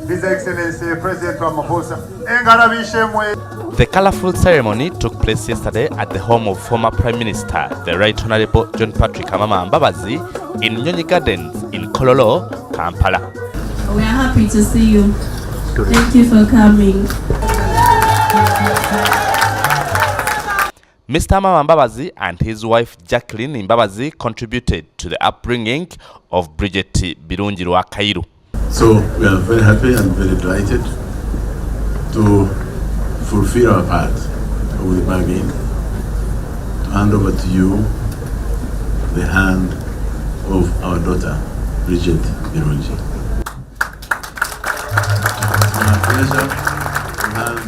His Excellency President Ramaphosa. The colorful ceremony took place yesterday at the home of former Prime Minister, the Right Honorable John Patrick Amama Mbabazi, in Nyonyi Gardens in Kololo, Kampala. We are happy to see you. Thank you for coming. Mr. Amama Mbabazi and his wife Jacqueline Mbabazi contributed to the upbringing of Bridget Birungi Rwakairu. So we are very happy and very delighted to fulfill our part of the bargain, to hand over to you the hand of our daughter, Bridget Birungi. It's my pleasure to hand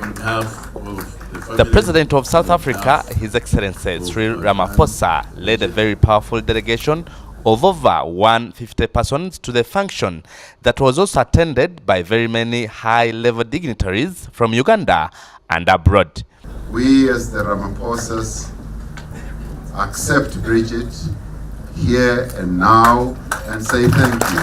on behalf of the President of South Africa, His Excellency Cyril Ramaphosa, led a very powerful delegation of over 150 persons to the function that was also attended by very many high-level dignitaries from Uganda and abroad. We as the Ramaphosas accept Bridget here and now and say thank you.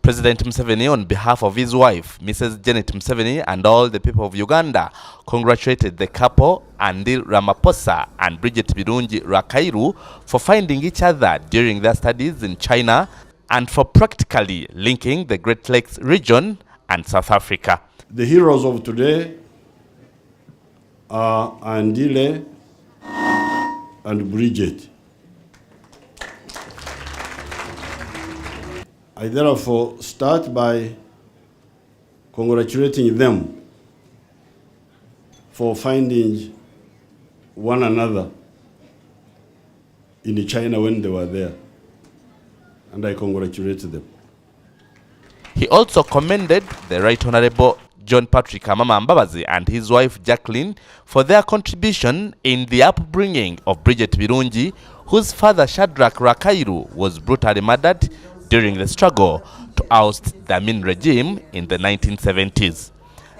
President Museveni, on behalf of his wife, Mrs. Janet Museveni, and all the people of Uganda, congratulated the couple, Andil Ramaphosa and Bridget Birungi Rwakairu, for finding each other during their studies in China and for practically linking the Great Lakes region and South Africa. The heroes of today are Andile and Bridget. I therefore start by congratulating them for finding one another in China when they were there, and I congratulate them. He also commended the Right Honorable John Patrick Amama Mbabazi and his wife Jacqueline for their contribution in the upbringing of Bridget Birungi, whose father Shadrach Rwakairu was brutally murdered during the struggle to oust the Amin regime in the 1970s.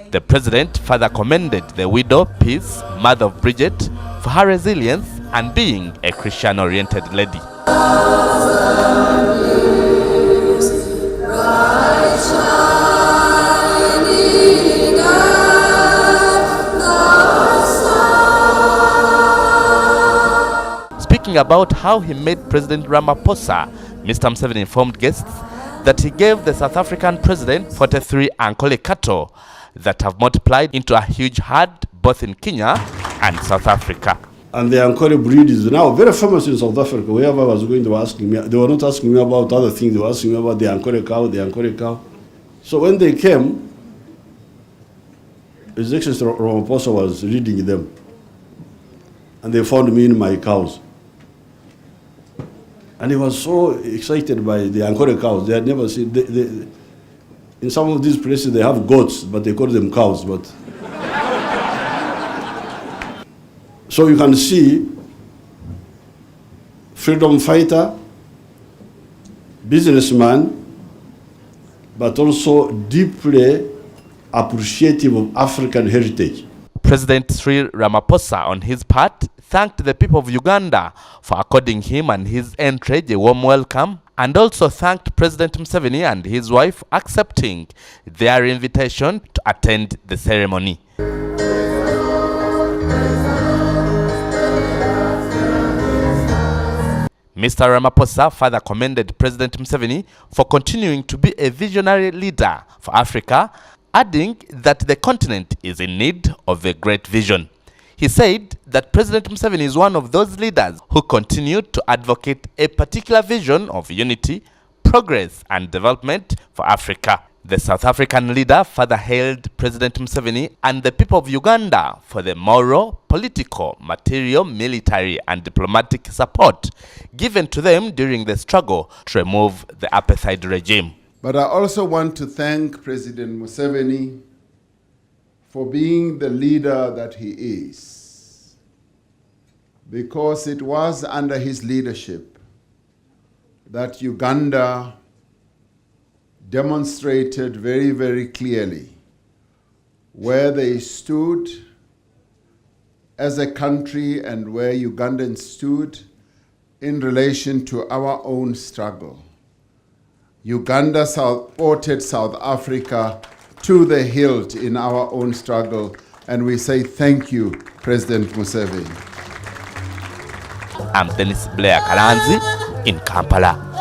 The president further commended the widow, Peace, mother of Bridget, for her resilience and being a Christian-oriented lady. Speaking about how he met President Ramaphosa, Mr. Museveni informed guests that he gave the South African president 43 Ankole cattle that have multiplied into a huge herd both in Kenya and South Africa. And the Ankole breed is now very famous in South Africa. Wherever I was going, they were asking me. They were not asking me about other things. They were asking me about the Ankole cow, the Ankole cow. So when they came, His Excellency Ramaphosa was leading them. And they found me in my cows. And he was so excited by the Ankole cows. They had never seen. In some of these places, they have goats, but they call them cows. But so you can see freedom fighter, businessman, but also deeply appreciative of African heritage. President Cyril Ramaphosa, on his part, thanked the people of Uganda for according him and his entourage a warm welcome, and also thanked President Museveni and his wife accepting their invitation to attend the ceremony. Mr. Ramaphosa further commended President Museveni for continuing to be a visionary leader for Africa, adding that the continent is in need of a great vision. He said that President Museveni is one of those leaders who continue to advocate a particular vision of unity, progress, and development for Africa. The South African leader further hailed President Museveni and the people of Uganda for the moral, political, material, military, and diplomatic support given to them during the struggle to remove the apartheid regime. But I also want to thank President Museveni for being the leader that he is, because it was under his leadership that Uganda demonstrated very, very clearly where they stood as a country and where Ugandans stood in relation to our own struggle. Uganda supported South Africa to the hilt in our own struggle, and we say thank you, President Museveni. I'm Dennis Blair Kalanzi in Kampala.